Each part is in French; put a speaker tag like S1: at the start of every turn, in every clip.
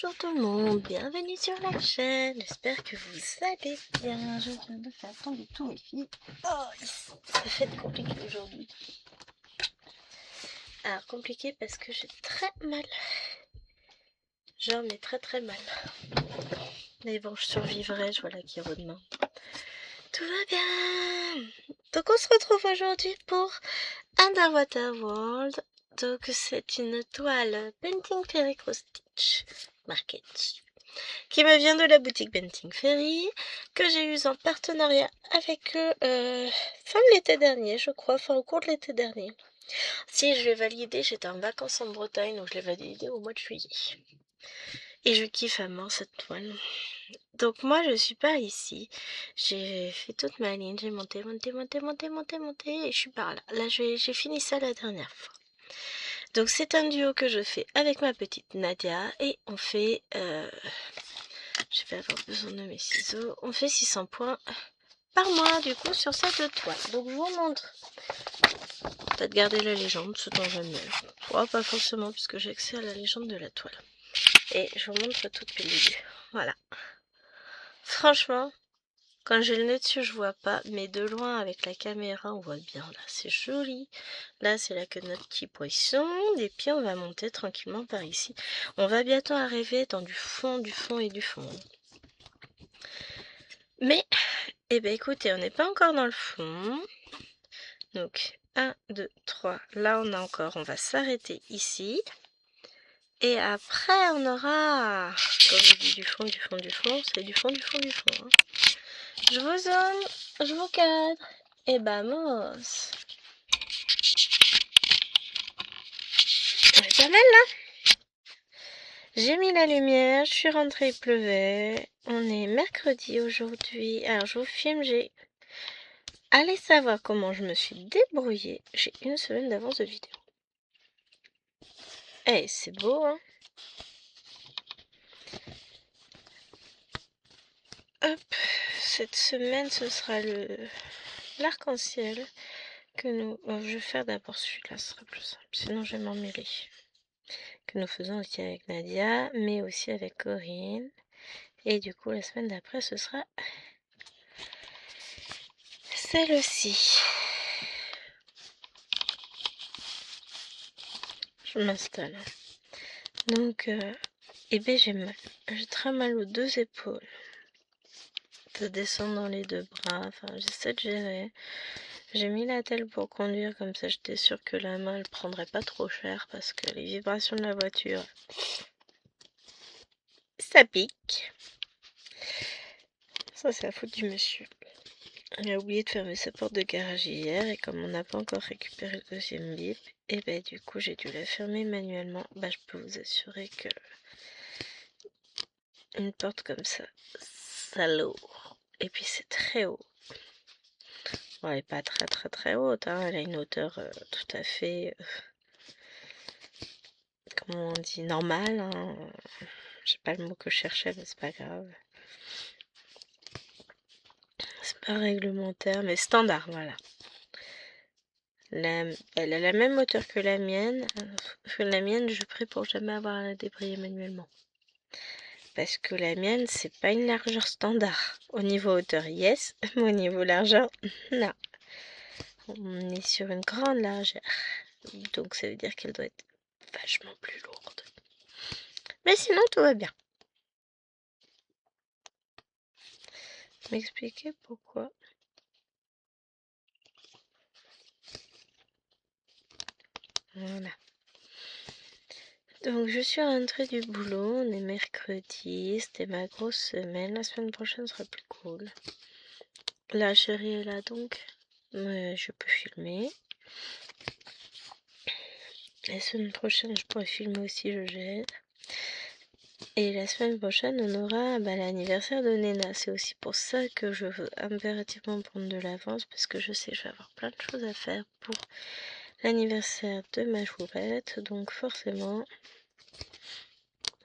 S1: Bonjour tout le monde, bienvenue sur la chaîne, j'espère que vous allez bien. Je viens de faire tomber tous mes fils. Oh, ça fait être compliqué aujourd'hui. Alors compliqué parce que j'ai très mal. Genre mais très mal. Mais bon, je survivrai, je vois la Kiro demain. Tout va bien. Donc on se retrouve aujourd'hui pour Underwater World. Donc c'est une toile Painting Fairy Cross Stitch marquée dessus, qui me vient de la boutique Painting Fairy, que j'ai eue en partenariat avec eux fin de l'été dernier, je crois, au cours de l'été dernier. Si je l'ai validé, j'étais en vacances en Bretagne, donc je l'ai validé au mois de juillet. Et je kiffe à mort cette toile. Donc moi je suis par ici, j'ai fait toute ma ligne, j'ai monté, et je suis par là. Là j'ai fini ça la dernière fois. Donc c'est un duo que je fais avec ma petite Nadia et on fait, je vais avoir besoin de mes ciseaux, on fait 600 points par mois du coup sur cette toile. Donc je vous montre, peut-être garder la légende, ce dont jamais. Pas forcément puisque j'ai accès à la légende de la toile. Et je vous montre tout depuis le début, voilà. Franchement, quand j'ai le nez dessus, je vois pas, mais de loin avec la caméra, on voit bien. Là, c'est joli. Là, c'est la queue de notre petit poisson. Et puis, on va monter tranquillement par ici. On va bientôt arriver dans du fond, et du fond. Mais, eh ben, écoutez, on n'est pas encore dans le fond. Donc, 1, 2, 3. Là, on va s'arrêter ici. Et après, on aura, comme je dis, du fond, c'est du fond. Hein. Je vous zoome, je vous cadre, et vamos. C'est pas mal là. J'ai mis la lumière, je suis rentrée, il pleuvait. On est mercredi aujourd'hui. Alors je vous filme, allez savoir comment je me suis débrouillée. J'ai une semaine d'avance de vidéo. Eh, c'est beau, hein. Hop, cette semaine, ce sera l'arc-en-ciel que nous... Bon, je vais faire d'abord celui-là, ce sera plus simple, sinon je vais m'emmêler. Que nous faisons aussi avec Nadia, mais aussi avec Corinne. Et du coup, la semaine d'après, ce sera celle-ci. Je m'installe. Donc, eh bien, j'ai mal. J'ai très mal aux deux épaules. Ça descend dans les deux bras. Enfin, j'essaie de gérer. J'ai mis la telle pour conduire, comme ça j'étais sûre que la main ne prendrait pas trop cher parce que les vibrations de la voiture, ça pique. Ça, c'est la faute du monsieur. Il a oublié de fermer sa porte de garage hier et comme on n'a pas encore récupéré le deuxième bip, et ben du coup j'ai dû la fermer manuellement. Bah je peux vous assurer que une porte comme ça lourd. Et puis c'est très haut. Bon, elle n'est pas très haute, hein. Elle a une hauteur tout à fait, comment on dit, normale. Hein. J'ai pas le mot que je cherchais, mais c'est pas grave. C'est pas réglementaire, mais standard, voilà. Elle a la même hauteur que la mienne. La mienne, je prie pour jamais avoir à la débrayer manuellement. Parce que la mienne, c'est pas une largeur standard. Au niveau hauteur, yes, mais au niveau largeur, non. On est sur une grande largeur. Donc ça veut dire qu'elle doit être vachement plus lourde. Mais sinon, tout va bien. M'expliquer pourquoi. Voilà. Donc je suis rentrée du boulot, on est mercredi, c'était ma grosse semaine, la semaine prochaine sera plus cool. La chérie est là donc, je peux filmer. La semaine prochaine je pourrai filmer aussi, je gère. Et la semaine prochaine on aura l'anniversaire de Nena, c'est aussi pour ça que je veux impérativement prendre de l'avance, parce que je sais que je vais avoir plein de choses à faire pour l'anniversaire de ma chourette, donc forcément...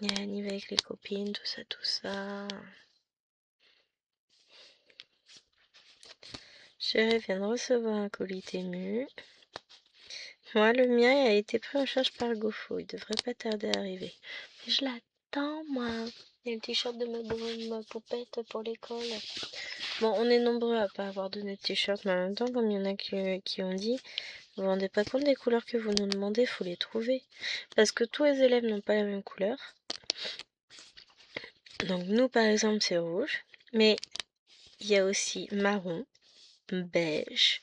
S1: Il y a Annie avec les copines, tout ça. Chérie vient de recevoir un colis Temu. Moi, le mien a été pris en charge par GoFo. Il devrait pas tarder à arriver. Mais je l'attends. temps, moi. Et le t-shirt de ma poupette pour l'école. Bon, on est nombreux à pas avoir donné de t-shirt, mais en même temps, comme il y en a qui ont dit, vous vous rendez pas compte des couleurs que vous nous demandez, faut les trouver. Parce que tous les élèves n'ont pas la même couleur. Donc nous, par exemple, c'est rouge. Mais il y a aussi marron, beige,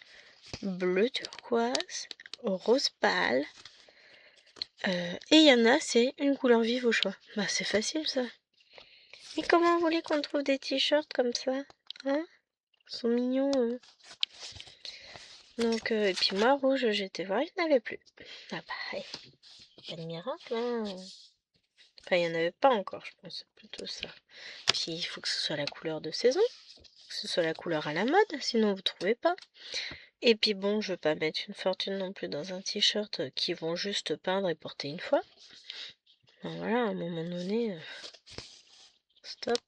S1: bleu turquoise, rose pâle. Et il y en a, c'est une couleur vive au choix. Bah, c'est facile, ça. Et comment vous voulez qu'on trouve des t-shirts comme ça? Hein? Ils sont mignons, eux. Donc, et puis moi, rouge, j'étais voir, il n'y en avait plus. Ah bah, pas de miracle, hein. Enfin, il n'y en avait pas encore, je pense, c'est plutôt ça. Puis il faut que ce soit la couleur de saison, que ce soit la couleur à la mode, sinon vous trouvez pas. Et puis bon, je veux pas mettre une fortune non plus dans un t-shirt qu'ils vont juste peindre et porter une fois. Ben voilà, à un moment donné, stop.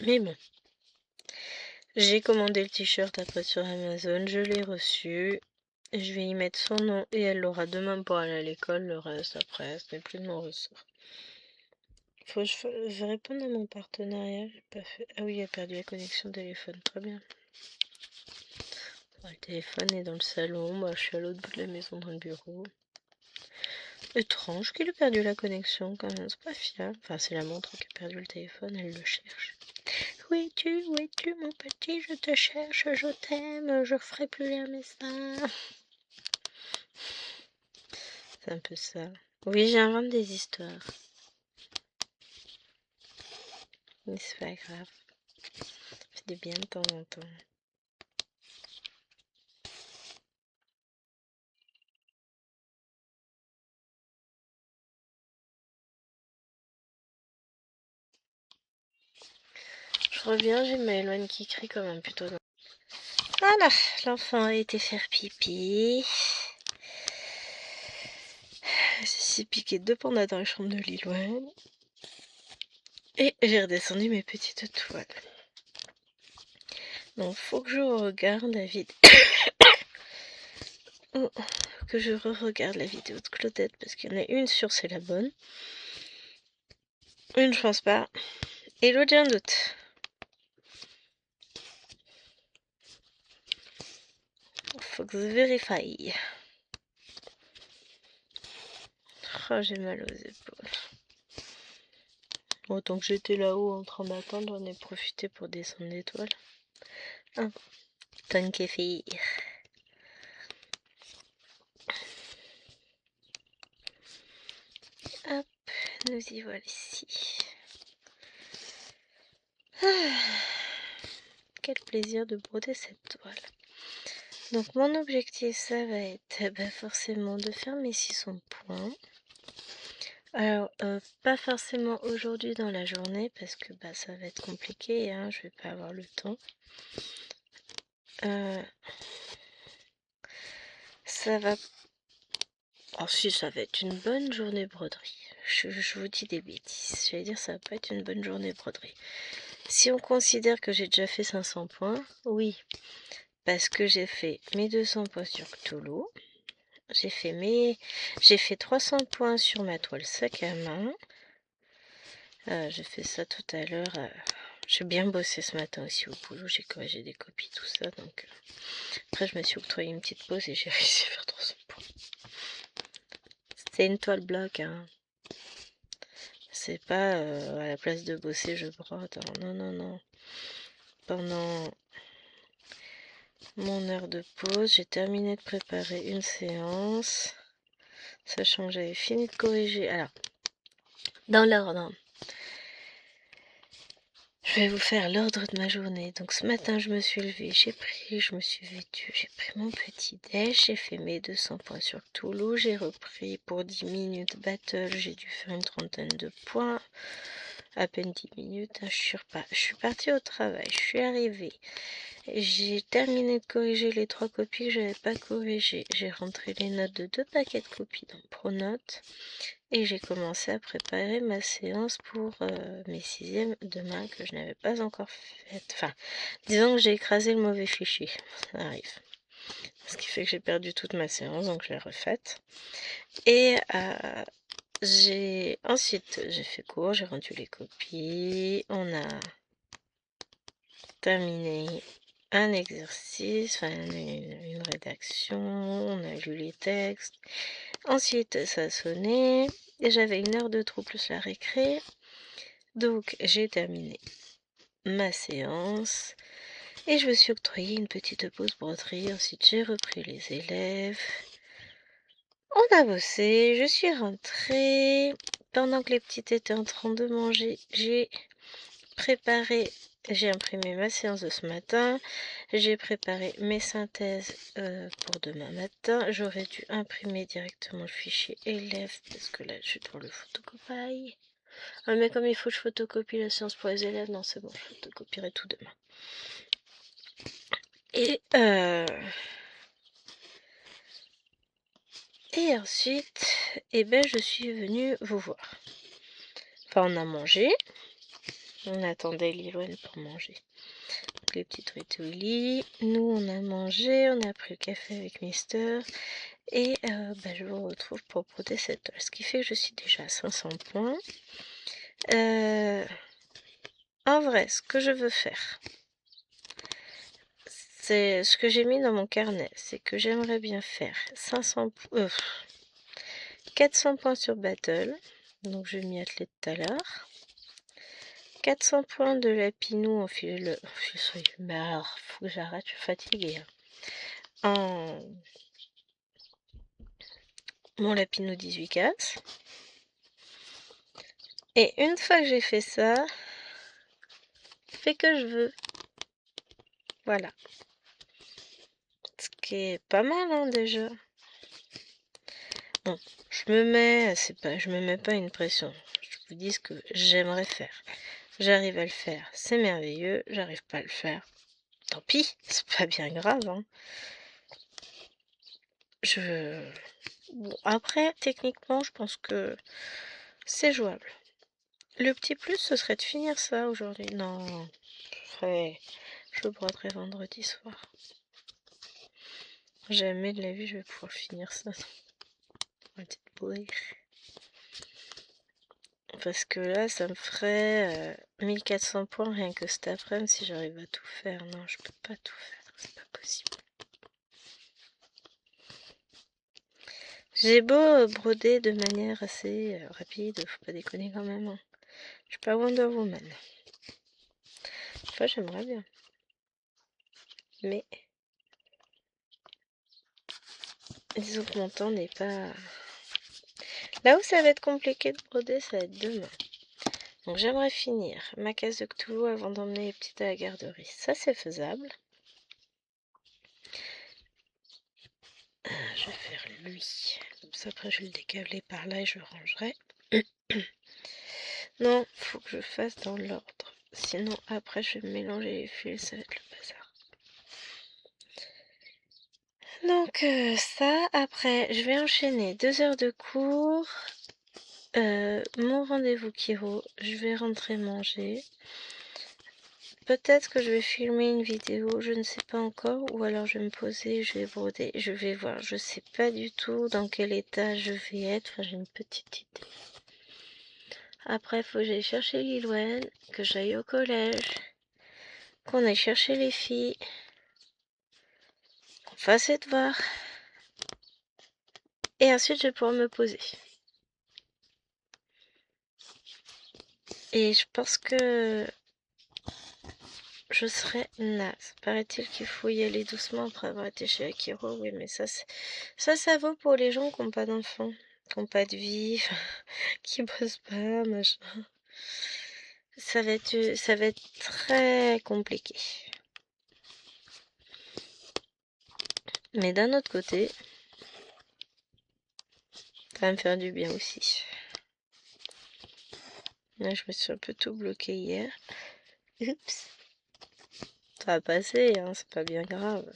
S1: Mais bon. J'ai commandé le t-shirt après sur Amazon, je l'ai reçu. Je vais y mettre son nom et elle l'aura demain pour aller à l'école. Le reste, après, ce n'est plus de mon ressort. Faut que je réponde à mon partenariat. J'ai pas fait. Ah oui, il a perdu la connexion téléphone. Très bien. Le téléphone est dans le salon. Moi, je suis à l'autre bout de la maison dans le bureau. Étrange qu'il ait perdu la connexion quand même. C'est pas fiable. Enfin, c'est la montre qui a perdu le téléphone. Elle le cherche. Où es-tu, mon petit? Je te cherche, je t'aime. Je ferai plus jamais ça. C'est un peu ça. Oui, j'invente des histoires. Mais c'est pas grave. Ça fait du bien de temps en temps. Je reviens, j'ai ma Eloane qui crie comme un putain. Voilà, l'enfant a été faire pipi. J'ai piqué 2 pandas dans la chambre de Liloine. Et j'ai redescendu mes petites toiles. Donc faut que je regarde la vidéo. Oh, que je re-regarde la vidéo de Claudette parce qu'il y en a une sûre c'est la bonne. Une je pense pas. Et l'autre j'ai un doute. Faut que je vérifie. Oh, j'ai mal aux épaules. Autant que j'étais là-haut en train d'attendre, j'en ai profité pour descendre l'étoile. Ah, tant qu'à faire. Hop, nous y voilà ici. Ah, quel plaisir de broder cette toile. Donc mon objectif, ça va être forcément de faire mes 600 points. Alors, pas forcément aujourd'hui dans la journée parce que ça va être compliqué, hein, je vais pas avoir le temps. Ça va... Oh si, ça va être une bonne journée broderie. Je vous dis des bêtises. J'allais dire ça va pas être une bonne journée broderie. Si on considère que j'ai déjà fait 500 points, oui. Parce que j'ai fait mes 200 points sur Cthulhu. J'ai fait 300 points sur ma toile sac à main. J'ai fait ça tout à l'heure. J'ai bien bossé ce matin aussi au boulot. J'ai corrigé des copies, tout ça. Donc après, je me suis octroyé une petite pause et j'ai réussi à faire 300 points. C'est une toile bloc, hein. C'est pas à la place de bosser, je brode. Non, non, non. Pendant mon heure de pause, j'ai terminé de préparer une séance. Sachant que j'avais fini de corriger. Alors, dans l'ordre. Je vais vous faire l'ordre de ma journée. Donc ce matin, je me suis levée, je me suis vêtue, j'ai pris mon petit déj, j'ai fait mes 200 points sur Cthulhu, j'ai repris pour 10 minutes battle, j'ai dû faire une trentaine de points, à peine 10 minutes, hein, je suis partie au travail, je suis arrivée, j'ai terminé de corriger les 3 copies que j'avais pas corrigées, j'ai rentré les notes de 2 paquets de copies dans Pronote, et j'ai commencé à préparer ma séance pour mes 6e demain que je n'avais pas encore faite. Enfin, disons que j'ai écrasé le mauvais fichier. Ça arrive. Ce qui fait que j'ai perdu toute ma séance, donc je l'ai refaite. Et Ensuite, j'ai fait cours, j'ai rendu les copies. On a terminé un exercice, enfin une rédaction. On a lu les textes. Ensuite, ça a sonné. Et j'avais 1 heure de trou plus la récré. Donc, j'ai terminé ma séance. Et je me suis octroyé une petite pause broderie. Ensuite, j'ai repris les élèves. On a bossé, je suis rentrée. Pendant que les petites étaient en train de manger, j'ai imprimé ma séance de ce matin. J'ai préparé mes synthèses pour demain matin. J'aurais dû imprimer directement le fichier élèves parce que là, je suis dans le photocopie. Ah, mais comme il faut que je photocopie la séance pour les élèves, non, c'est bon, je photocopierai tout demain. Et ensuite, je suis venue vous voir. Enfin, on a mangé. On attendait Lilouane pour manger. Donc, les petits trucs au lit. Nous, on a mangé. On a pris le café avec Mister. Et je vous retrouve pour broder cette toile. Ce qui fait que je suis déjà à 500 points. En vrai, ce que je veux faire, c'est ce que j'ai mis dans mon carnet. C'est que j'aimerais bien faire 400 points sur Battle. Donc, je vais m'y atteler tout à l'heure. 400 points de Lapinou en fil. Je suis marre, faut que j'arrête, je suis fatiguée. En mon Lapinou 18 cases. Et une fois que j'ai fait ça, je fais que je veux. Voilà. Ce qui est pas mal hein, déjà. Bon, je me mets pas une pression. Je vous dis ce que j'aimerais faire. J'arrive à le faire, c'est merveilleux. J'arrive pas à le faire. Tant pis, c'est pas bien grave. Hein. Bon, après, techniquement, je pense que c'est jouable. Le petit plus, ce serait de finir ça aujourd'hui. Non, je broderai vendredi soir. Jamais de la vie, je vais pouvoir finir ça. Parce que là, ça me ferait 1400 points rien que cet après-midi si j'arrive à tout faire. Non, je peux pas tout faire, c'est pas possible. J'ai beau broder de manière assez rapide, faut pas déconner quand même. Hein. Je suis pas Wonder Woman. Enfin, j'aimerais bien. Mais disons que mon temps n'est pas... Là où ça va être compliqué de broder, ça va être demain. Donc j'aimerais finir ma case de Cthulhu avant d'emmener les petites à la garderie. Ça, c'est faisable. Je vais faire lui. Comme ça, après, je vais le décaler par là et je le rangerai. Non, faut que je fasse dans l'ordre. Sinon, après, je vais mélanger les fils, ça va être le bazar. Donc, ça, après, je vais enchaîner 2 heures de cours. Mon rendez-vous Kiro, je vais rentrer manger. Peut-être que je vais filmer une vidéo, je ne sais pas encore. Ou alors je vais me poser, je vais broder, je vais voir. Je sais pas du tout dans quel état je vais être. Enfin, j'ai une petite idée. Après, il faut que j'aille chercher Lilouane, que j'aille au collège, qu'on aille chercher les filles, qu'on fasse les devoirs. Et ensuite, je vais pouvoir me poser. Et je pense que je serais naze. Paraît-il qu'il faut y aller doucement après avoir été chez Akiro. Oui, mais ça vaut pour les gens qui n'ont pas d'enfants, qui n'ont pas de vie, qui bossent pas, machin. Ça va être très compliqué. Mais d'un autre côté, ça va me faire du bien aussi. Là, je me suis un peu tout bloqué hier. Oups. Ça va passer, hein, c'est pas bien grave.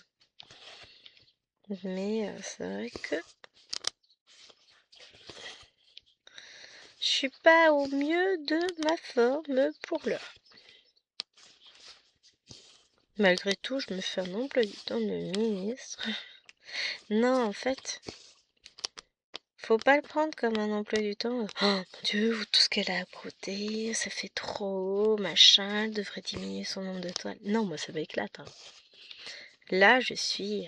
S1: Mais c'est vrai que je suis pas au mieux de ma forme pour l'heure. Malgré tout, je me fais un emploi du temps de ministre. Non, en fait, faut pas le prendre comme un emploi du temps. Oh mon Dieu, tout ce qu'elle a à broder, ça fait trop, machin, elle devrait diminuer son nombre de toiles. Non, moi ça m'éclate. Hein. Là, je suis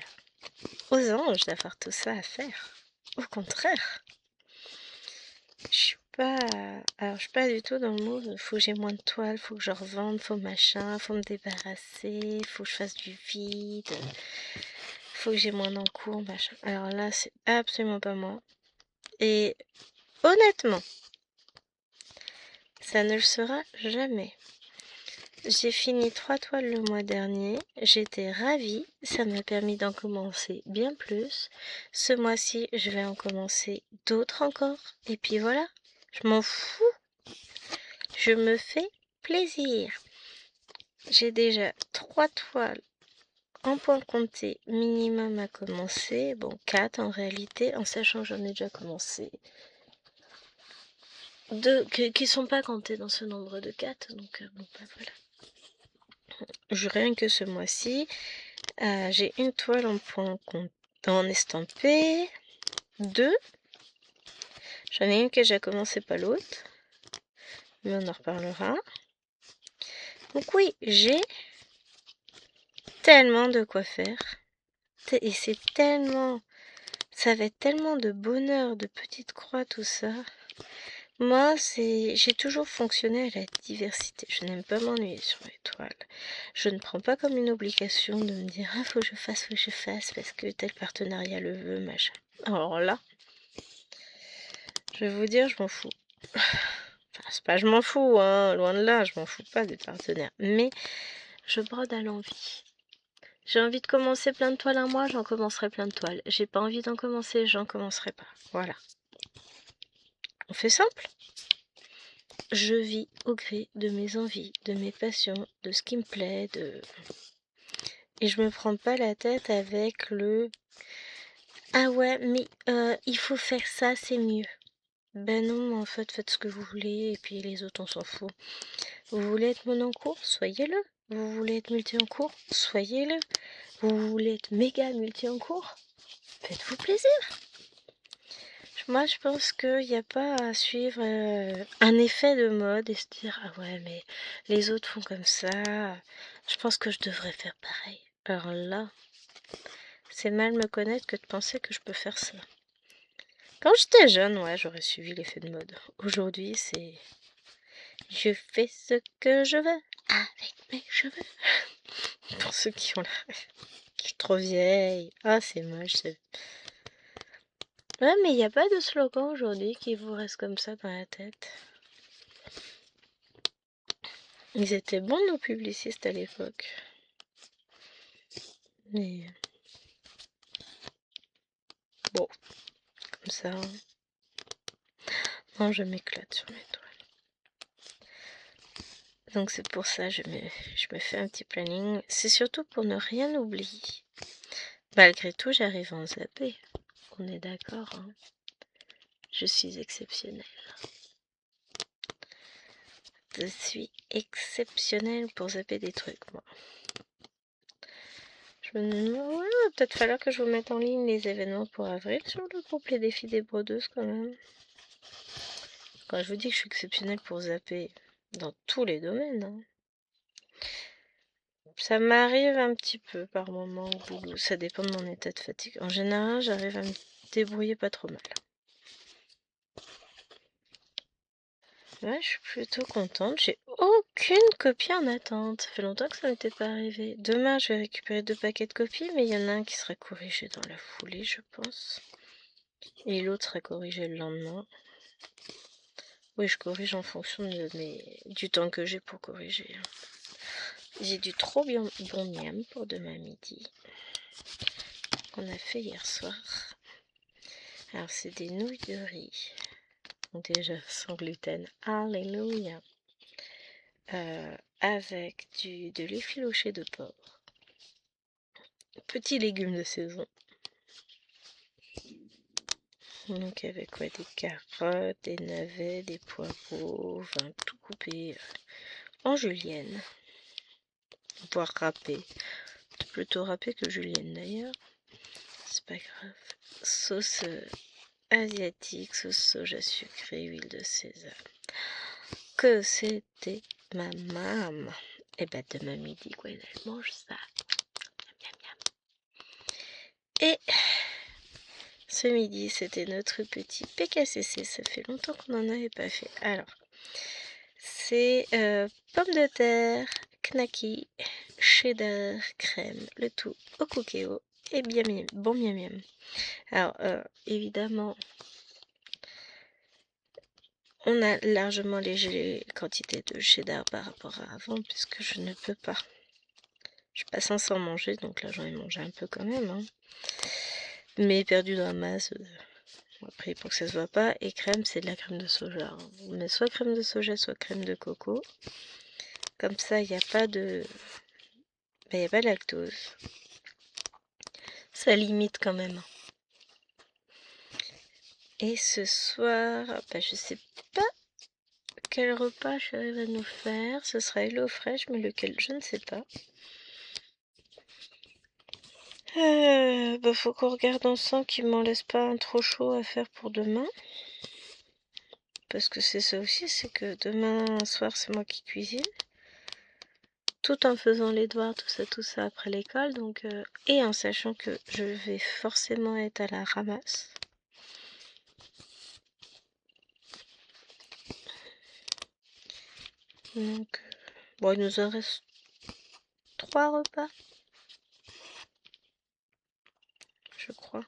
S1: aux anges d'avoir tout ça à faire. Au contraire. Je suis pas... Alors, je suis pas du tout dans le mood. Faut que j'ai moins de toiles, faut que je revende, faut machin, faut me débarrasser, faut que je fasse du vide, faut que j'ai moins d'encours, machin. Alors là, c'est absolument pas moi. Et honnêtement, ça ne le sera jamais. J'ai fini 3 toiles le mois dernier, j'étais ravie, ça m'a permis d'en commencer bien plus. Ce mois-ci, je vais en commencer d'autres encore, et puis voilà, je m'en fous, je me fais plaisir. J'ai déjà 3 toiles en point compté minimum à commencer, bon 4 en réalité, en sachant que j'en ai déjà commencé. 2 qui sont pas comptées dans ce nombre de 4, donc bon bah voilà. Rien que ce mois-ci, j'ai une toile en point en estampé, 2. J'en ai une que j'ai commencé, pas l'autre, mais on en reparlera. Donc oui, j'ai tellement de quoi faire, et c'est tellement, ça va être tellement de bonheur, de petites croix, tout ça. Moi, j'ai toujours fonctionné à la diversité. Je n'aime pas m'ennuyer sur les toiles. Je ne prends pas comme une obligation de me dire ah faut que je fasse parce que tel partenariat le veut, machin. Alors là, je vais vous dire, je m'en fous. Enfin, c'est pas je m'en fous, hein, loin de là, je m'en fous pas des partenaires. Mais je brode à l'envie. J'ai envie de commencer plein de toiles un mois, j'en commencerai plein de toiles. J'ai pas envie d'en commencer, j'en commencerai pas. Voilà. On fait simple. Je vis au gré de mes envies, de mes passions, de ce qui me plaît, et je me prends pas la tête avec le ah ouais, mais il faut faire ça, c'est mieux. Ben non, en fait, faites ce que vous voulez, et puis les autres, on s'en fout. Vous voulez être mono-en-cours, soyez-le. Vous voulez être multi-en-cours, soyez-le. Vous voulez être méga multi-en-cours, faites-vous plaisir. Moi, je pense qu'il n'y a pas à suivre un effet de mode et se dire ah ouais, mais les autres font comme ça. Je pense que je devrais faire pareil. Alors là, c'est mal me connaître que de penser que je peux faire ça. Quand j'étais jeune, ouais, j'aurais suivi l'effet de mode. Aujourd'hui, c'est je fais ce que je veux avec mes cheveux. Pour ceux qui ont la... Je suis trop vieille. Ah, c'est moche. Ouais, mais il n'y a pas de slogan aujourd'hui qui vous reste comme ça dans la tête. Ils étaient bons, nos publicistes, à l'époque. Mais... bon, comme ça... Non, je m'éclate sur mes toiles. Donc c'est pour ça je me fais un petit planning. C'est surtout pour ne rien oublier. Malgré tout, j'arrive à en zapper. On est d'accord, hein. Je suis exceptionnelle. Je suis exceptionnelle pour zapper des trucs, moi. Je me demande, ouais, il va peut-être falloir que je vous mette en ligne les événements pour avril sur le groupe Les Défis des Brodeuses, quand même. Quand je vous dis que je suis exceptionnelle pour zapper dans tous les domaines, hein. Ça m'arrive un petit peu par moment au boulot, ça dépend de mon état de fatigue. En général, j'arrive à me débrouiller pas trop mal. Ouais, je suis plutôt contente. J'ai aucune copie en attente. Ça fait longtemps que ça m'était pas arrivé. Demain, je vais récupérer 2 paquets de copies, mais il y en a un qui sera corrigé dans la foulée, je pense. Et l'autre sera corrigé le lendemain. Oui, je corrige en fonction du temps que j'ai pour corriger. J'ai du trop bien bon miam pour demain midi. On a fait hier soir. Alors, c'est des nouilles de riz. Donc déjà, sans gluten. Alléluia. Avec de l'effiloché de porc. Petits légumes de saison. Donc avec quoi, des carottes, des navets, des poireaux, enfin tout coupé en julienne. Voire râpé. Plutôt râpé que julienne d'ailleurs. C'est pas grave. Sauce asiatique, sauce soja sucrée, huile de sésame. Que c'était ma maman. Et bah demain midi, quoi, elle mange ça. Miam, miam. Et ce midi, c'était notre petit PKCC. Ça fait longtemps qu'on n'en avait pas fait. Alors, c'est pommes de terre, knacky, cheddar, crème, le tout au cookéo et bien miam, bon miam miam. Alors, évidemment, on a largement léger les quantités de cheddar par rapport à avant, puisque je ne peux pas. Je passe sans manger, donc là j'en ai mangé un peu quand même. Hein. Mais perdu dans la masse. Après, pour que ça se voit pas. Et crème, c'est de la crème de soja. On met soit crème de soja, soit crème de coco. Comme ça, il n'y a pas de... il n'y a pas de lactose. Ça limite quand même. Et ce soir, je sais pas quel repas Chérie va nous faire. Ce sera Hello Fresh, mais lequel, je ne sais pas. Faut qu'on regarde ensemble qu'il m'en laisse pas un trop chaud à faire pour demain. Parce que c'est ça aussi, c'est que demain soir, c'est moi qui cuisine. Tout en faisant les devoirs, tout ça après l'école. Donc, et en sachant que je vais forcément être à la ramasse. Donc, bon, il nous en reste 3 repas. Je crois.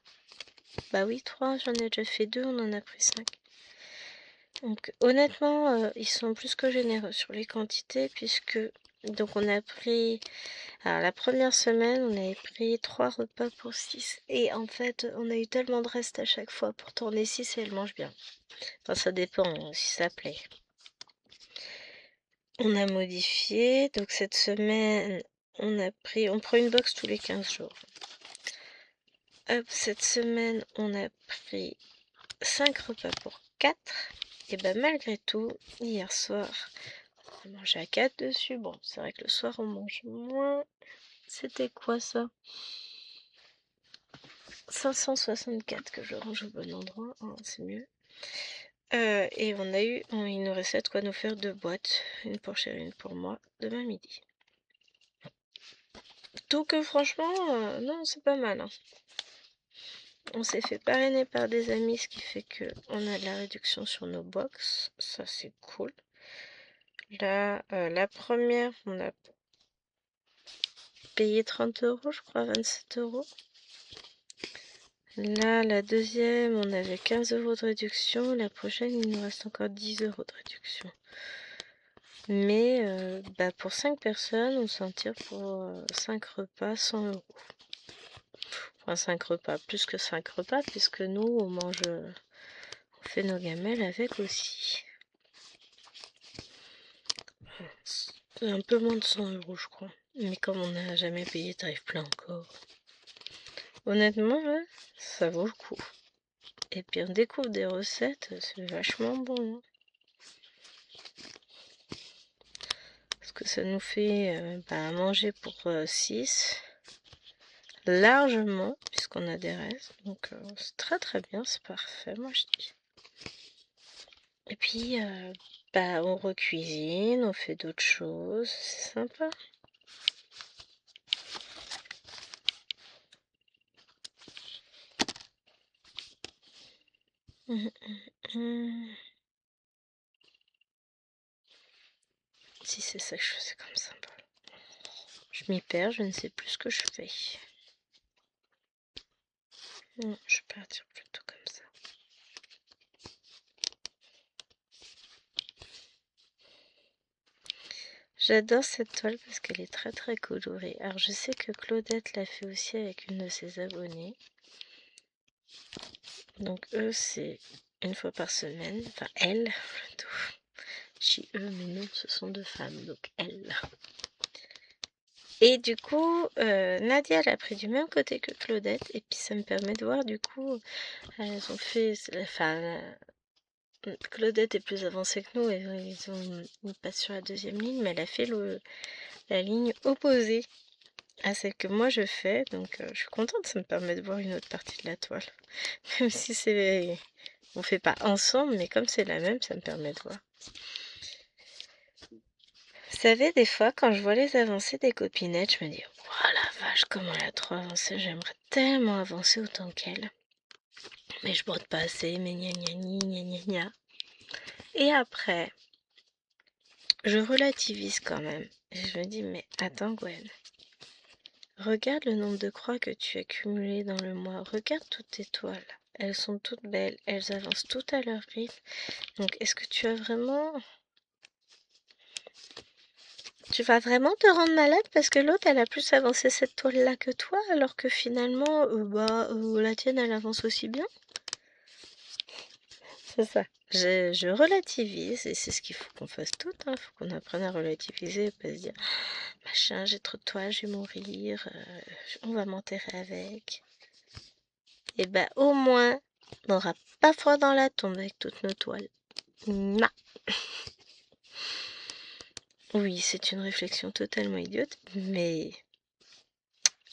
S1: Bah oui, 3, j'en ai déjà fait 2, on en a pris 5. Donc honnêtement, ils sont plus que généreux sur les quantités, puisque donc on a pris, alors la première semaine, on avait pris 3 repas pour 6. Et en fait, on a eu tellement de reste à chaque fois. Pourtant, on est 6 et elle mange bien. Enfin, ça dépend si ça plaît. On a modifié, donc cette semaine, on prend une box tous les 15 jours. Hop, cette semaine, on a pris 5 repas pour 4. Et ben malgré tout, hier soir, on a mangé à 4 dessus. Bon, c'est vrai que le soir, on mange moins. C'était quoi ça? 564 que je range au bon endroit. Oh, c'est mieux. Et il nous restait de quoi nous faire 2 boîtes. Une pour Chérie, une pour moi, demain midi. Donc franchement, non, c'est pas mal. Hein. On s'est fait parrainer par des amis, ce qui fait que on a de la réduction sur nos box. Ça, c'est cool. Là, la première, on a payé 30 €, je crois, 27 €. Là, la deuxième, on avait 15 € de réduction. La prochaine, il nous reste encore 10 € de réduction. Mais pour 5 personnes, on s'en tire pour 5 repas, 100 €. Enfin, 5 repas, plus que 5 repas, puisque nous, on fait nos gamelles avec aussi. C'est un peu moins de 100 €, je crois. Mais comme on n'a jamais payé tarif plein encore. Honnêtement, ouais, ça vaut le coup. Et puis on découvre des recettes, c'est vachement bon. Hein. Parce que ça nous fait à manger pour 6. Largement, puisqu'on a des restes. Donc c'est très très bien, c'est parfait, moi je dis. Et puis, on recuisine, on fait d'autres choses, c'est sympa. Si c'est ça que je faisais comme ça. Je m'y perds, je ne sais plus ce que je fais. Non, je vais partir plutôt comme ça. J'adore cette toile parce qu'elle est très très colorée. Alors je sais que Claudette l'a fait aussi avec une de ses abonnées. Donc eux c'est une fois par semaine. Enfin elle plutôt. Je dis eux mais non ce sont 2 femmes donc elle. Et du coup Nadia elle a pris du même côté que Claudette. Et puis ça me permet de voir du coup elles ont fait. Enfin Claudette est plus avancée que nous. Ils passent sur la deuxième ligne. Mais elle a fait la ligne opposée à celle que moi je fais, donc je suis contente, ça me permet de voir une autre partie de la toile, même si c'est On fait pas ensemble, mais comme c'est la même, ça me permet de voir. Vous savez, des fois, quand je vois les avancées des copinettes, je me dis, oh la vache, comment elle a trop avancé, j'aimerais tellement avancer autant qu'elle. Mais je brode pas assez, mais gna gna gna gna gna. Et après, je relativise quand même. Et je me dis, mais attends Gwen, regarde le nombre de croix que tu as cumulées dans le mois. Regarde toutes tes toiles. Elles sont toutes belles, elles avancent toutes à leur rythme. Donc est-ce que tu as vraiment... Tu vas vraiment te rendre malade parce que l'autre, elle a plus avancé cette toile-là que toi, alors que finalement, la tienne, elle avance aussi bien. C'est ça. Je relativise, et c'est ce qu'il faut qu'on fasse tout. Il faut qu'on apprenne à relativiser, pas se dire, machin, j'ai trop de toiles, je vais mourir, on va m'enterrer avec. Et ben au moins, on n'aura pas froid dans la tombe avec toutes nos toiles. Non. Oui, c'est une réflexion totalement idiote, mais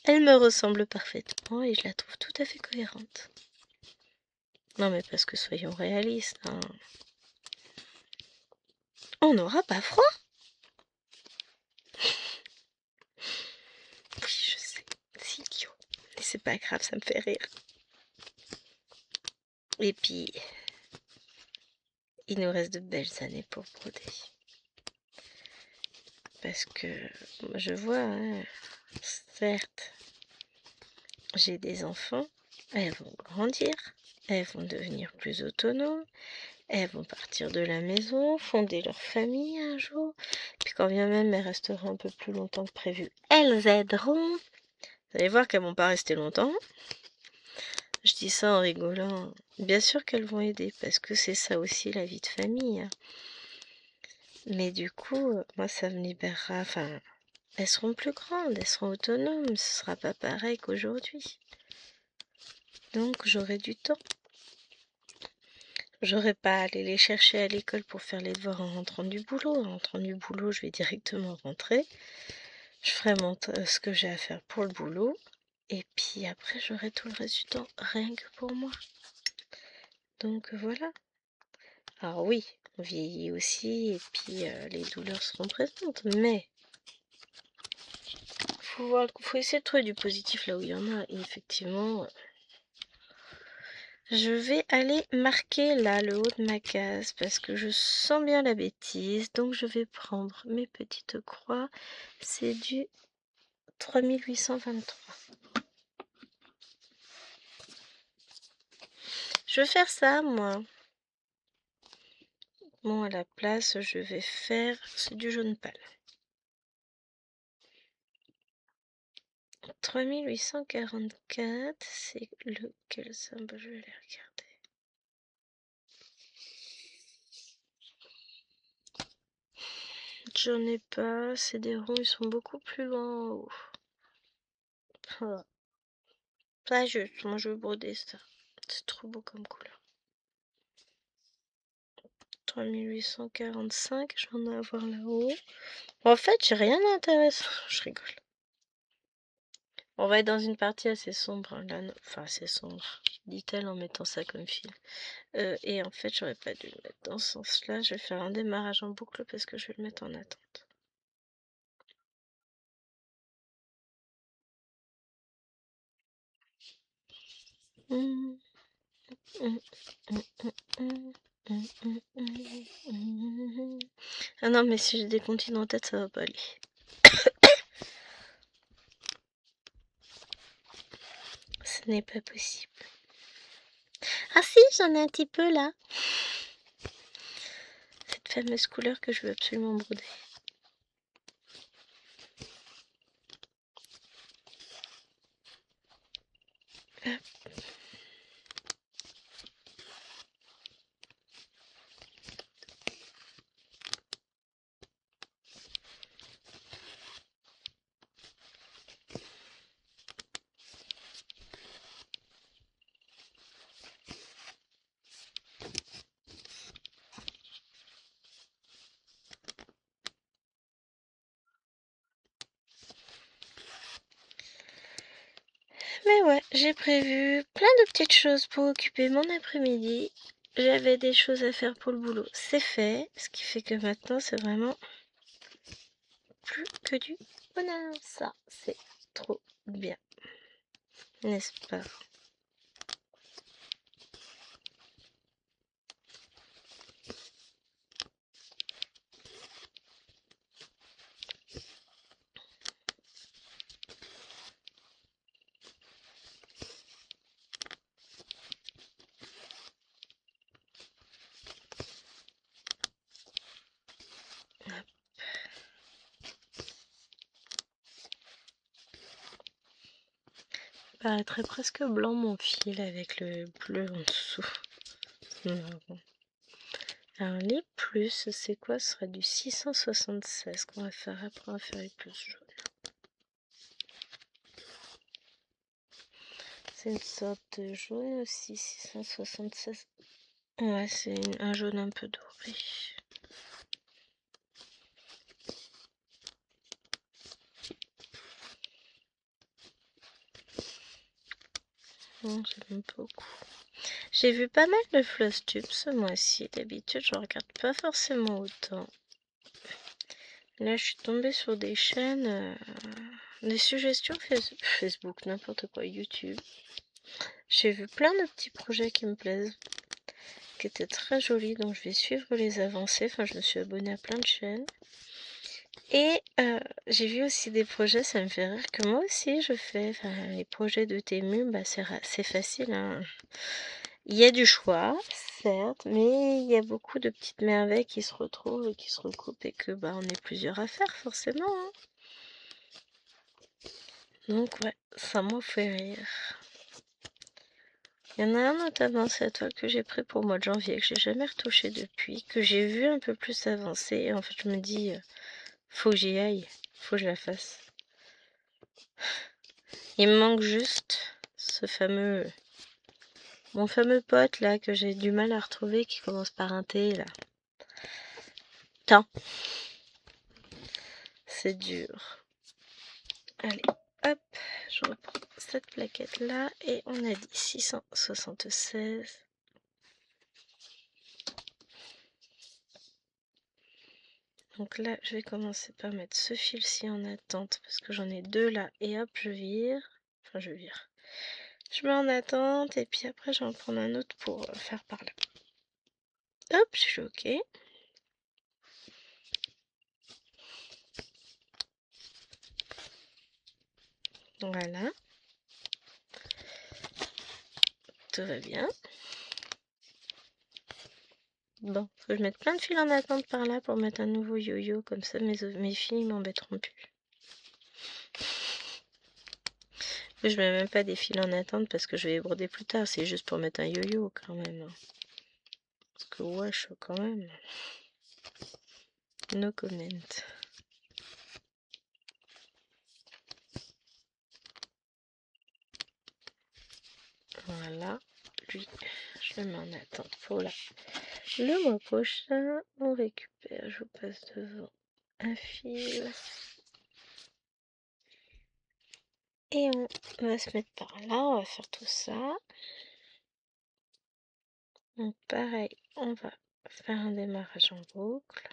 S1: elle me ressemble parfaitement et je la trouve tout à fait cohérente. Non mais parce que soyons réalistes, hein. On n'aura pas froid. Oui, je sais, c'est idiot. Mais c'est pas grave, ça me fait rire. Et puis, il nous reste de belles années pour broder. Parce que, je vois, hein, certes, j'ai des enfants, elles vont grandir, elles vont devenir plus autonomes, elles vont partir de la maison, fonder leur famille un jour, puis quand bien même elles resteront un peu plus longtemps que prévu, elles aideront. Vous allez voir qu'elles vont pas rester longtemps. Je dis ça en rigolant. Bien sûr qu'elles vont aider, parce que c'est ça aussi la vie de famille. Mais du coup, moi ça me libérera, enfin, elles seront plus grandes, elles seront autonomes, ce sera pas pareil qu'aujourd'hui. Donc j'aurai du temps. J'aurai pas à aller les chercher à l'école pour faire les devoirs en rentrant du boulot. En rentrant du boulot, je vais directement rentrer. Je ferai ce que j'ai à faire pour le boulot. Et puis après, j'aurai tout le reste du temps rien que pour moi. Donc voilà. Alors oui, on vieillit aussi et puis les douleurs seront présentes. Mais faut essayer de trouver du positif là où il y en a. Et effectivement, je vais aller marquer là le haut de ma case parce que je sens bien la bêtise. Donc je vais prendre mes petites croix. C'est du 3823. Je vais faire ça moi. Bon, à la place, je vais faire... C'est du jaune pâle. 3844, c'est lequel symbole? Je vais aller regarder. J'en ai pas, c'est des ronds, ils sont beaucoup plus loin en haut. Voilà. Ça juste, moi je veux broder ça. C'est trop beau comme couleur. 3845, j'en ai à voir là-haut. En fait, j'ai rien d'intéressant. Je rigole. On va être dans une partie assez sombre, hein, là. Enfin, assez sombre, dit-elle en mettant ça comme fil. Et en fait, j'aurais pas dû le mettre dans ce sens-là. Je vais faire un démarrage en boucle parce que je vais le mettre en attente. Ah non, mais si j'ai des comptines en tête, ça va pas aller. Ce n'est pas possible. Ah si, j'en ai un petit peu là. Cette fameuse couleur que je veux absolument broder. Hop. Mais ouais, j'ai prévu plein de petites choses pour occuper mon après-midi. j'avais des choses à faire pour le boulot. C'est fait, ce qui fait que maintenant c'est vraiment plus que du bonheur. Ça, c'est trop bien, n'est-ce pas? Il paraîtrait presque blanc mon fil avec le bleu en dessous. Non. Alors les plus, c'est quoi? Ce sera du 676 qu'on va faire après, on va faire les plus jaunes. C'est une sorte de jaune aussi, 676. Ouais, c'est un jaune un peu doré. Non, j'aime beaucoup. J'ai vu pas mal de floss tubes ce mois-ci. D'habitude, je regarde pas forcément autant. Là, je suis tombée sur des chaînes, des suggestions Facebook, n'importe quoi, YouTube. J'ai vu plein de petits projets qui me plaisent, qui étaient très jolis, donc je vais suivre les avancées. Enfin, je me suis abonnée à plein de chaînes. Et j'ai vu aussi des projets, ça me fait rire, que moi aussi je fais. Enfin, les projets de Temu, bah, c'est facile, hein. Il y a du choix, certes, mais il y a beaucoup de petites merveilles qui se retrouvent et qui se recoupent et que bah, on est plusieurs à faire forcément, hein. Donc ouais, ça m'a fait rire. Il y en a un notamment, c'est la toile que j'ai pris pour le mois de janvier, que j'ai jamais retouché depuis, que j'ai vu un peu plus avancer. Et en fait, je me dis, faut que j'y aille, faut que je la fasse. Il me manque juste ce fameux... Mon fameux pote là, que j'ai du mal à retrouver, qui commence par un T là. Tant. C'est dur. Allez, hop, je reprends cette plaquette là et on a dit 676. Donc là, je vais commencer par mettre ce fil-ci en attente parce que j'en ai deux là et hop, je vire. Enfin, je vire. Je mets en attente et puis après, je vais en prendre un autre pour faire par là. Hop, je suis OK. Voilà. Tout va bien. Bon, faut que je mette plein de fils en attente par là pour mettre un nouveau yo-yo, comme ça mes filles m'embêteront plus. Je mets même pas des fils en attente parce que je vais les broder plus tard, c'est juste pour mettre un yo-yo quand même. Parce que wesh quand même. No comment. Voilà, lui, je le mets en attente pour là. Le mois prochain, on récupère, je vous passe devant un fil. Et on va se mettre par là, on va faire tout ça. Donc pareil, on va faire un démarrage en boucle.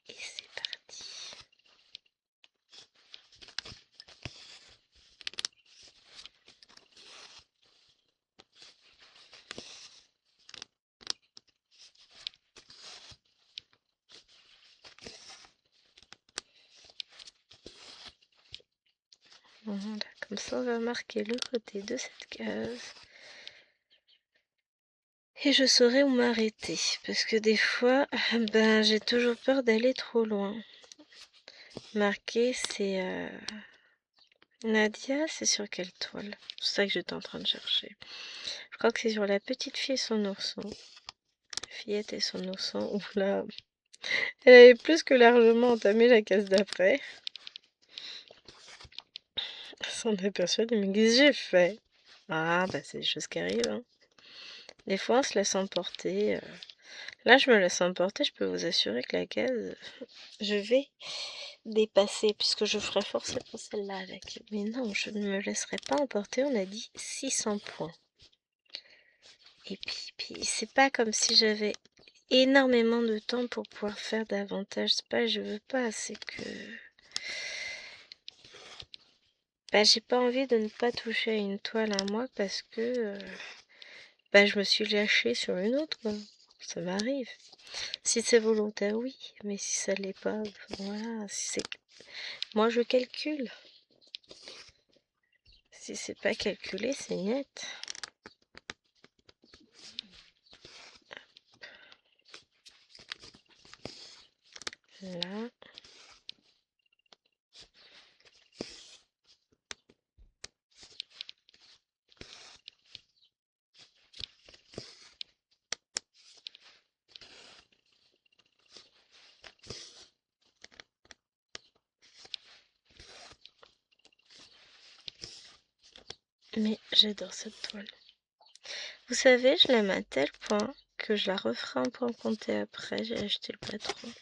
S1: Et c'est parti. Voilà, comme ça on va marquer le côté de cette case. Et je saurai où m'arrêter. Parce que des fois, ben, j'ai toujours peur d'aller trop loin. Marquer, c'est... Nadia, c'est sur quelle toile? C'est ça que j'étais en train de chercher. Je crois que c'est sur la petite fille et son ourson. Fillette et son ourson. Ouf là. Elle avait plus que largement entamé la case d'après. S'en est persuadé, mais qu'est-ce que j'ai fait? Ah, bah c'est des choses qui arrivent, hein. Des fois, on se laisse emporter. Là, je me laisse emporter, je peux vous assurer que la case, je vais dépasser, puisque je ferai forcément celle-là avec. Mais non, je ne me laisserai pas emporter, on a dit 600 points. Et puis c'est pas comme si j'avais énormément de temps pour pouvoir faire davantage. C'est pas, je veux pas, c'est que... Bah, j'ai pas envie de ne pas toucher à une toile à moi parce que bah, je me suis lâchée sur une autre, quoi. Ça m'arrive. Si c'est volontaire, oui, mais si ça l'est pas, voilà. Si c'est... Moi, je calcule. Si c'est pas calculé, c'est net. Là. Mais j'adore cette toile. Vous savez, je l'aime à tel point que je la referai un point compté après. J'ai acheté le patron.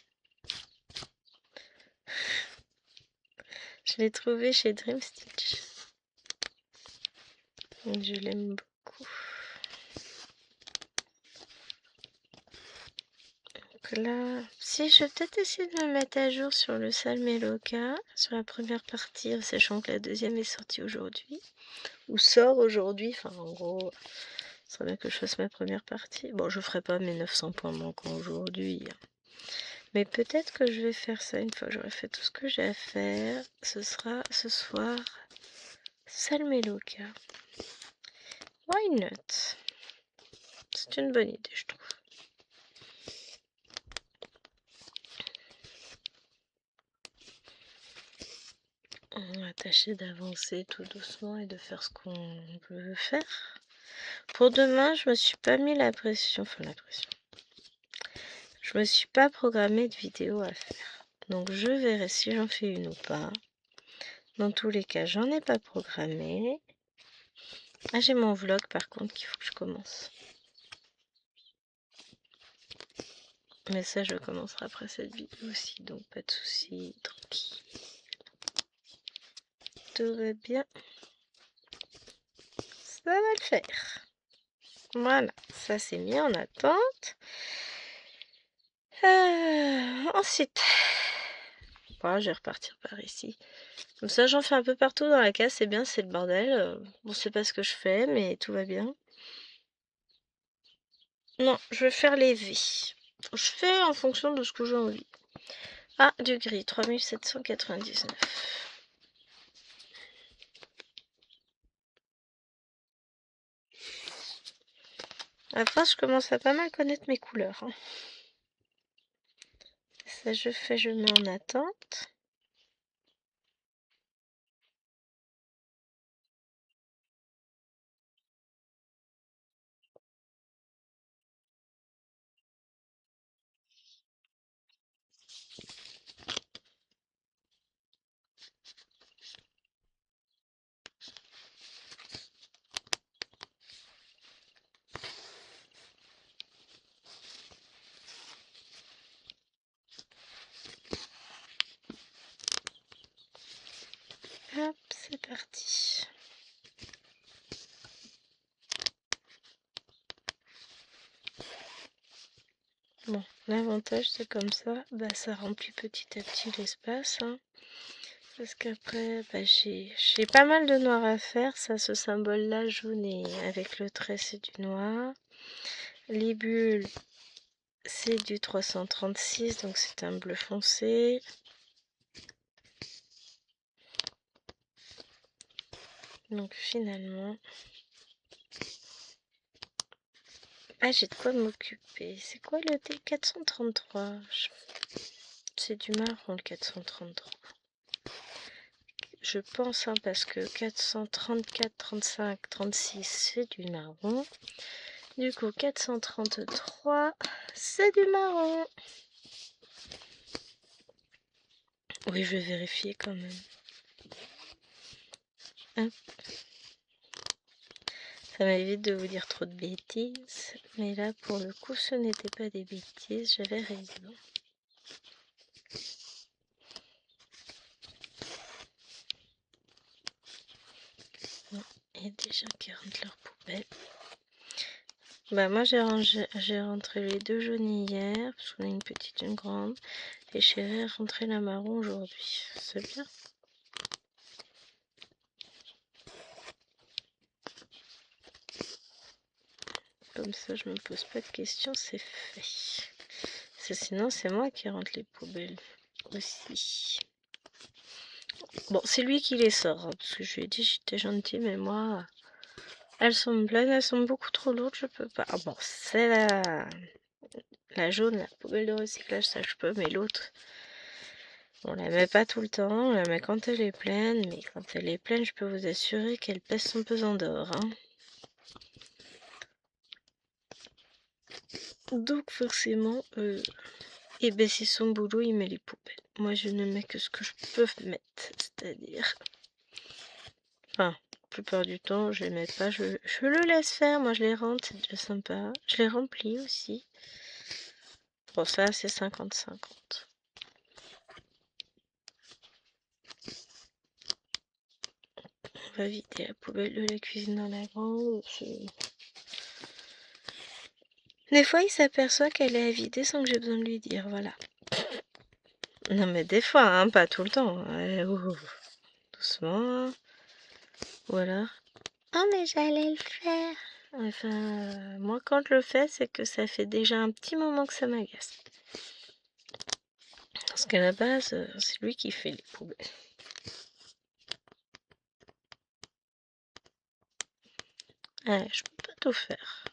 S1: Je l'ai trouvé chez Dream Stitch. Donc je l'aime beaucoup. Donc là, si je vais peut-être essayer de me mettre à jour sur le Salmeloka, sur la première partie, sachant que la deuxième est sortie aujourd'hui, ou sort aujourd'hui, enfin en gros, ce serait bien que je fasse ma première partie. Bon, je ferai pas mes 900 points manquants aujourd'hui, mais peut-être que je vais faire ça une fois que j'aurai fait tout ce que j'ai à faire. Ce sera ce soir, Salmeloka. Why not? C'est une bonne idée, je trouve. On va tâcher d'avancer tout doucement et de faire ce qu'on veut faire. Pour demain, je me suis pas mis la pression. Enfin, la pression. Je me suis pas programmé de vidéo à faire. Donc, je verrai si j'en fais une ou pas. Dans tous les cas, j'en ai pas programmé. Ah, j'ai mon vlog par contre qu'il faut que je commence. Mais ça, je commencerai après cette vidéo aussi. Donc, pas de soucis. Tranquille. Tout va bien. Ça va le faire. Voilà, ça c'est mis en attente. Ensuite, bon, je vais repartir par ici. Comme ça, j'en fais un peu partout dans la case. C'est bien, c'est le bordel. Bon, c'est pas ce que je fais, mais tout va bien. Non, je vais faire les V. Je fais en fonction de ce que j'ai envie. Ah, du gris, 3799. À force, je commence à pas mal connaître mes couleurs. Hein. Ça, je mets en attente. Hop, c'est parti. Bon, l'avantage c'est comme ça, bah ça remplit petit à petit l'espace. Hein, parce qu'après, bah, j'ai pas mal de noir à faire. Ça, ce symbole-là, jaune et avec le trait, c'est du noir. Les bulles, c'est du 336, donc c'est un bleu foncé. Donc finalement... Ah, j'ai de quoi m'occuper. C'est quoi le T433? C'est du marron, le 433. Je pense, hein, parce que 434, 35, 36, c'est du marron. Du coup, 433, c'est du marron. Oui, je vais vérifier quand même. Hop. Ça m'évite de vous dire trop de bêtises. Mais là, pour le coup, ce n'était pas des bêtises. J'avais raison. Bon, il y a des gens qui rentrent leur poubelle. Bah moi j'ai rentré les 2 jaunes hier, parce qu'on a une petite et une grande. Et Chérie a rentré la marron aujourd'hui. C'est bien. Comme ça je me pose pas de questions, c'est fait. Sinon c'est moi qui rentre les poubelles aussi. Bon, c'est lui qui les sort, hein, parce que je lui ai dit j'étais gentille, mais moi, elles sont pleines, elles sont beaucoup trop lourdes, je peux pas. Ah bon, c'est la jaune, la poubelle de recyclage, ça je peux, mais l'autre, on la met pas tout le temps, on la met quand elle est pleine, mais quand elle est pleine, je peux vous assurer qu'elle pèse son pesant d'or. Hein. Donc forcément, et ben c'est son boulot, il met les poubelles. Moi je ne mets que ce que je peux mettre, c'est-à-dire... Enfin, la plupart du temps, je les mets pas, je le laisse faire, moi je les rentre, c'est déjà sympa. Je les remplis aussi. Bon, ça c'est 50-50. On va vider la poubelle de la cuisine dans la grande. Des fois, il s'aperçoit qu'elle est à vider sans que j'ai besoin de lui dire, voilà. Non mais des fois, hein, pas tout le temps. Doucement. Voilà. Oh mais j'allais le faire. Enfin, moi quand je le fais, c'est que ça fait déjà un petit moment que ça m'agace. Parce qu'à la base, c'est lui qui fait les poubelles. Ouais, je peux pas tout faire.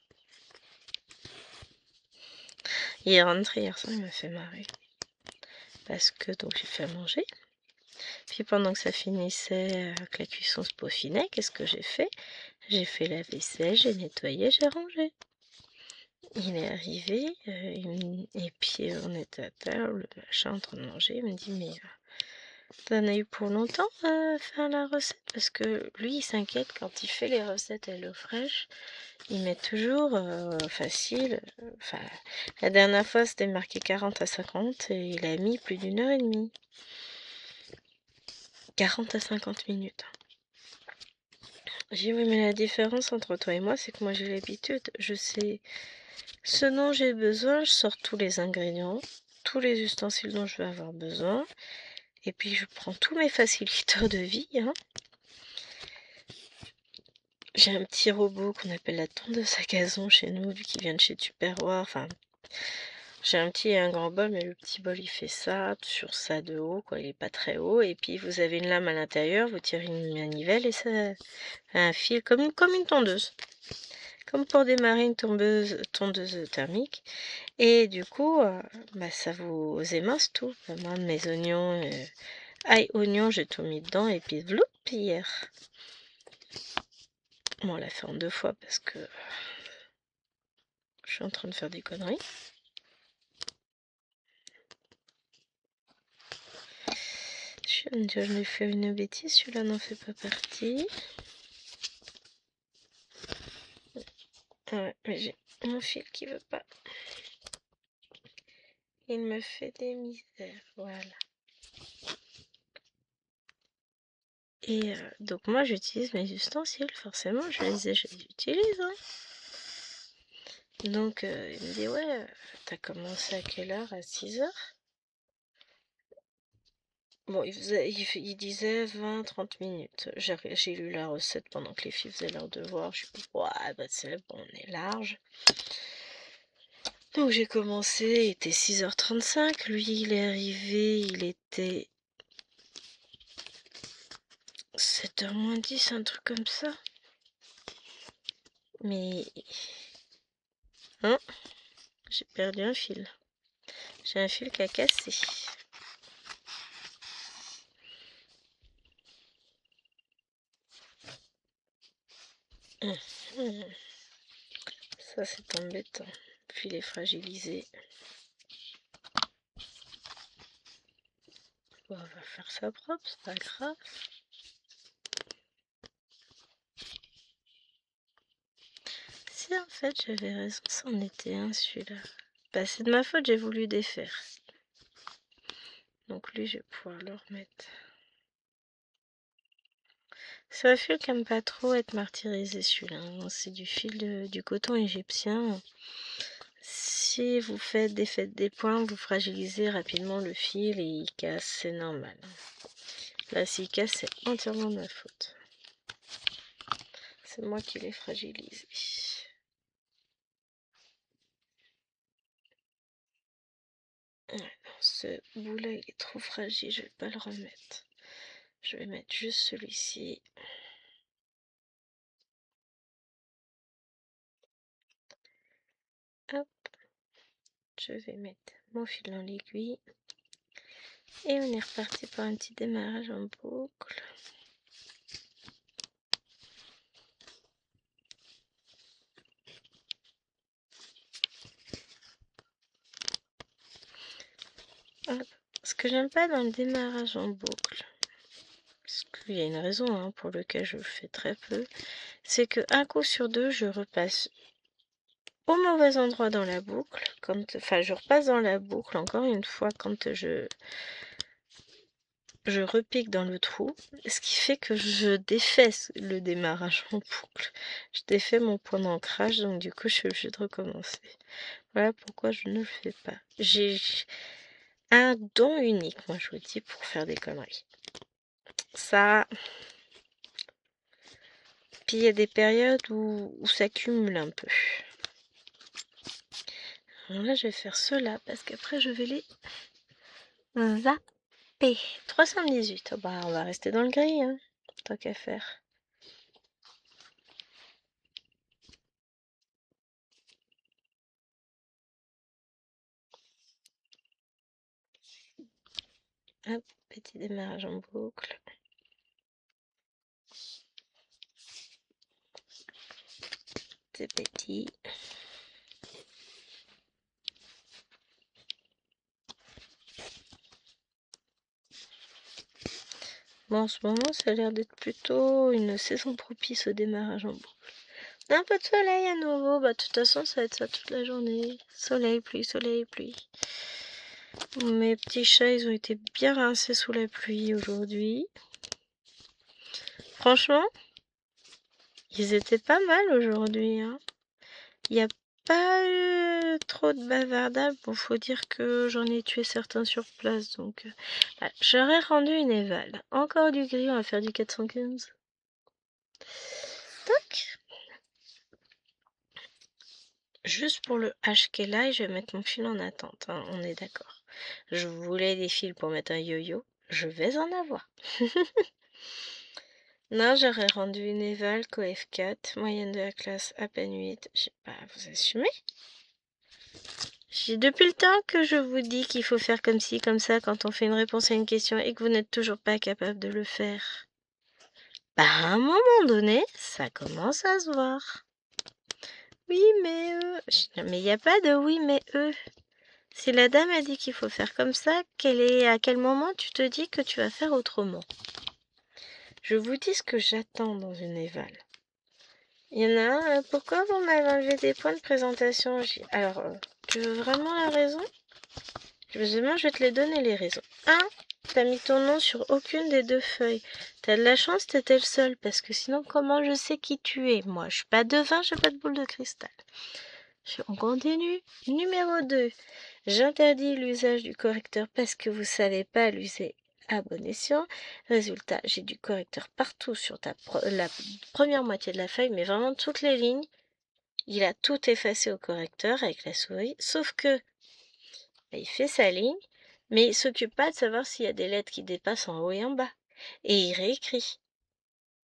S1: Il est rentré hier soir, il m'a fait marrer. Parce que donc j'ai fait à manger. Puis pendant que ça finissait, que la cuisson se peaufinait, qu'est-ce que j'ai fait? J'ai fait la vaisselle, j'ai nettoyé, j'ai rangé. Il est arrivé, et puis on était à table, machin, en train de manger. Il me dit, mais t'en as eu pour longtemps à faire la recette? Parce que lui, il s'inquiète quand il fait les recettes HelloFresh. Il met toujours facile. Enfin, la dernière fois, c'était marqué 40 à 50 et il a mis plus d'une heure et demie. 40 à 50 minutes. J'ai dit, oui, mais la différence entre toi et moi, c'est que moi j'ai l'habitude. Je sais ce dont j'ai besoin, je sors tous les ingrédients, tous les ustensiles dont je vais avoir besoin. Et puis je prends tous mes facilitateurs de vie. Hein. J'ai un petit robot qu'on appelle la tondeuse à gazon chez nous, lui qui vient de chez Tupperware. Enfin, j'ai un petit et un grand bol, mais le petit bol il fait ça, sur ça de haut, quoi. Il est pas très haut. Et puis vous avez une lame à l'intérieur, vous tirez une manivelle et ça a un fil comme une tondeuse. Comme pour démarrer une tondeuse thermique. Et du coup, bah, ça vous émince tout. Moi, mes oignons, ail, oignons, j'ai tout mis dedans. Et puis, vloup, hier. Bon, on l'a fait en 2 fois parce que je suis en train de faire des conneries. Je viens de dire, je vais faire une bêtise. Celui-là n'en fait pas partie. Ouais, mais j'ai mon fil qui veut pas. Il me fait des misères. Voilà. Et donc moi j'utilise mes ustensiles, forcément je les utilise. Hein. Donc il me dit ouais, t'as commencé à quelle heure? À 6h? Bon, il disait 20-30 minutes. J'ai lu la recette pendant que les filles faisaient leurs devoirs. Je suis dit, ouais, bah c'est bon, on est large. Donc j'ai commencé, il était 6h35. Lui, il est arrivé, il était 7h moins 10, un truc comme ça. Mais... Hein? J'ai perdu un fil. J'ai un fil qui a cassé. Ça, c'est embêtant. Fil est fragilisé. Bon, on va faire ça propre, c'est pas grave. si, en fait, j'avais raison, c'en était un, celui-là. Bah, c'est de ma faute, j'ai voulu défaire. Donc lui, je vais pouvoir le remettre. C'est un fil qui n'aime pas trop être martyrisé, celui-là. Hein. C'est du fil du coton égyptien. Si vous faites des points, vous fragilisez rapidement le fil et il casse, c'est normal. Là, s'il casse, c'est entièrement de ma faute. C'est moi qui l'ai fragilisé. Ouais, non, ce bout-là, il est trop fragile, je vais pas le remettre. Je vais mettre juste celui-ci. Hop, je vais mettre mon fil dans l'aiguille. Et on est reparti pour un petit démarrage en boucle. Hop. Ce que j'aime pas dans le démarrage en boucle, parce qu'il y a une raison hein, pour laquelle je le fais très peu, c'est que un coup sur deux, je repasse au mauvais endroit dans la boucle. Enfin, je repasse dans la boucle encore une fois quand je repique dans le trou, ce qui fait que je défais le démarrage en boucle. Je défais mon point d'ancrage, donc du coup, je suis obligée de recommencer. Voilà pourquoi je ne le fais pas. J'ai un don unique, moi, je vous dis, pour faire des conneries. Ça... Puis il y a des périodes où ça cumule un peu. Alors là, je vais faire cela parce qu'après, je vais les zapper. 318. Oh bah, on va rester dans le gris, hein, tant qu'à faire. Hop, petit démarrage en boucle. C'est petit. Bon, en ce moment, ça a l'air d'être plutôt une saison propice au démarrage en boucle. Un peu de soleil à nouveau, bah de toute façon, ça va être ça toute la journée. Soleil, pluie, soleil, pluie. Mes petits chats, ils ont été bien rincés sous la pluie aujourd'hui. Franchement, ils étaient pas mal aujourd'hui. Hein. Il n'y a pas eu trop de bavardages. Bon, faut dire que j'en ai tué certains sur place. Donc, voilà. J'aurais rendu une éval. Encore du gris, on va faire du 415. Tac. Juste pour le HK là, je vais mettre mon fil en attente. Hein, on est d'accord. Je voulais des fils pour mettre un yo-yo. Je vais en avoir. Non, j'aurais rendu une éval coef 4, moyenne de la classe à peine 8. Je sais pas, vous assumez? Depuis le temps que je vous dis qu'il faut faire comme ci, comme ça quand on fait une réponse à une question et que vous n'êtes toujours pas capable de le faire. Bah, à un moment donné, ça commence à se voir. Oui, mais mais il n'y a pas de oui, mais Si la dame a dit qu'il faut faire comme ça, à quel moment tu te dis que tu vas faire autrement? Je vous dis ce que j'attends dans une éval. Il y en a un, pourquoi vous m'avez enlevé des points de présentation? Alors, tu veux vraiment la raison? Demain, je vais te les donner, les raisons. 1. T'as mis ton nom sur aucune des deux feuilles. T'as de la chance, t'étais le seul, parce que sinon, comment je sais qui tu es? Moi, je suis pas devin, j'ai pas de boule de cristal. On continue. Numéro 2. J'interdis l'usage du correcteur parce que vous savez pas l'user à bon escient. Résultat, j'ai du correcteur partout sur la première moitié de la feuille, mais vraiment toutes les lignes. Il a tout effacé au correcteur avec la souris, sauf que il fait sa ligne, mais il s'occupe pas de savoir s'il y a des lettres qui dépassent en haut et en bas. Et il réécrit.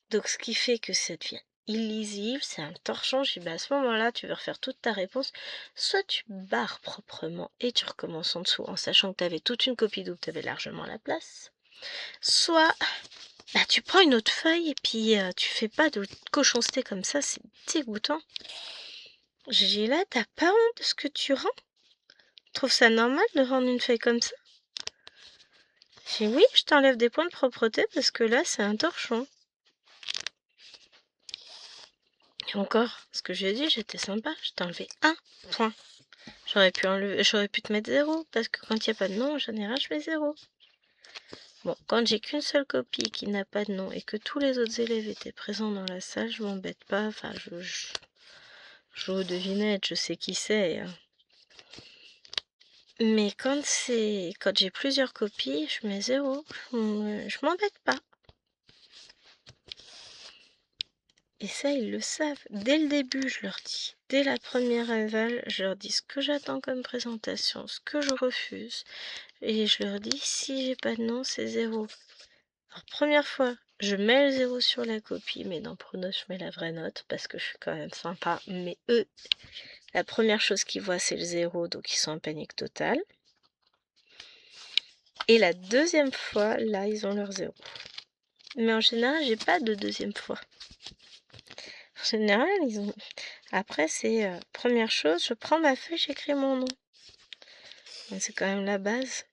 S1: Donc ce qui fait que ça devient illisible, c'est un torchon. Je dis, bah, à ce moment-là, tu veux refaire toute ta réponse, soit tu barres proprement et tu recommences en dessous en sachant que tu avais toute une copie double, tu avais largement la place. Soit bah, tu prends une autre feuille et puis tu fais pas de cochonceté comme ça, c'est dégoûtant. J'ai là, t'as pas honte de ce que tu rends? Tu trouves ça normal de rendre une feuille comme ça? J'ai oui, je t'enlève des points de propreté parce que là, c'est un torchon. Et encore, ce que je lui ai dit, j'étais sympa, je t'ai enlevé un point. J'aurais pu te mettre 0, parce que quand il n'y a pas de nom, en général, je mets 0. Bon, quand j'ai qu'une seule copie qui n'a pas de nom et que tous les autres élèves étaient présents dans la salle, je m'embête pas, enfin, je joue aux devinettes, je sais qui c'est. Hein. Mais quand j'ai plusieurs copies, je mets 0. Je m'embête pas. Et ça, ils le savent. Dès le début, je leur dis. Dès la première aval, je leur dis ce que j'attends comme présentation, ce que je refuse. Et je leur dis, si j'ai pas de nom, c'est 0. Alors, première fois, je mets le 0 sur la copie, mais dans Pronos, je mets la vraie note, parce que je suis quand même sympa. Mais eux, la première chose qu'ils voient, c'est le 0, donc ils sont en panique totale. Et la deuxième fois, là, ils ont leur 0. Mais en général, j'ai pas de deuxième fois. En général, ils ont... Après, c'est première chose, je prends ma feuille, j'écris mon nom. C'est quand même la base.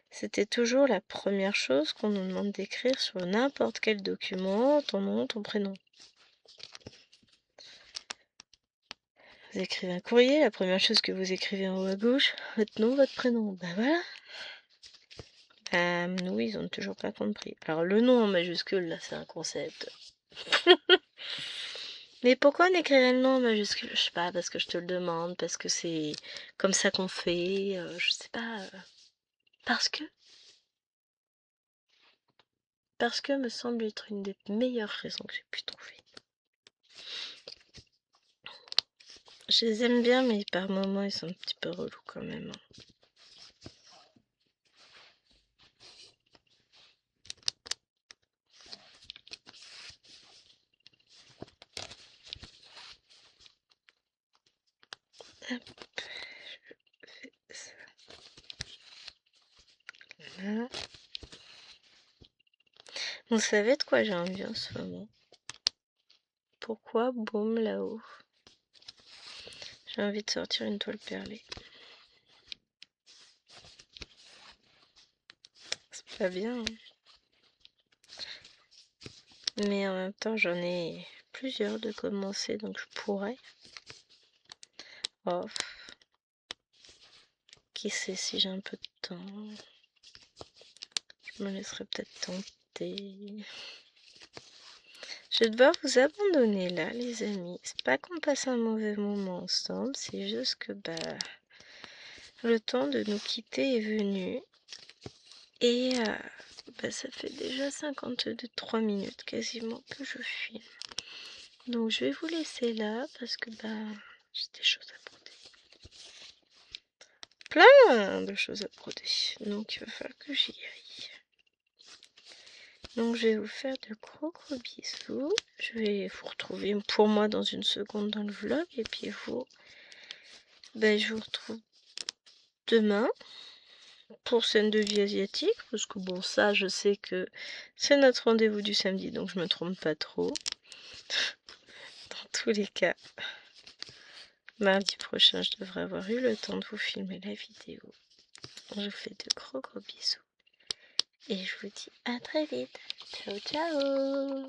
S1: C'était toujours la première chose qu'on nous demande d'écrire sur n'importe quel document, ton nom, ton prénom. Vous écrivez un courrier, la première chose que vous écrivez en haut à gauche, votre nom, votre prénom. Ben voilà. Nous, ils ont toujours pas compris. Alors, le nom en majuscule, là, c'est un concept. Mais pourquoi on écrirait le nom en majuscule? Je sais pas, parce que je te le demande, parce que c'est comme ça qu'on fait, je sais pas. Parce que me semble être une des meilleures raisons que j'ai pu trouver. Je les aime bien, mais par moments, ils sont un petit peu relous quand même. Hop, je fais ça. Là. Vous savez de quoi j'ai envie en ce moment? Pourquoi boum là-haut? J'ai envie de sortir une toile perlée. C'est pas bien, hein. Mais en même temps, j'en ai plusieurs de commencer, donc je pourrais. Oh. Qui sait si j'ai un peu de temps? Je me laisserai peut-être tenter. Je vais devoir vous abandonner là, les amis. C'est pas qu'on passe un mauvais moment ensemble, c'est juste que le temps de nous quitter est venu. Et ça fait déjà 53 minutes quasiment que je filme. Donc je vais vous laisser là parce que j'ai des choses à broder. Plein de choses à broder. Donc il va falloir que j'y aille. Donc je vais vous faire de gros bisous. Je vais vous retrouver pour moi dans une seconde dans le vlog. Et puis vous, je vous retrouve demain pour scène de vie asiatique. Parce que bon, ça je sais que c'est notre rendez-vous du samedi. Donc je me trompe pas trop. Dans tous les cas, mardi prochain, je devrais avoir eu le temps de vous filmer la vidéo. Je vous fais de gros bisous. Et je vous dis à très vite. Ciao, ciao!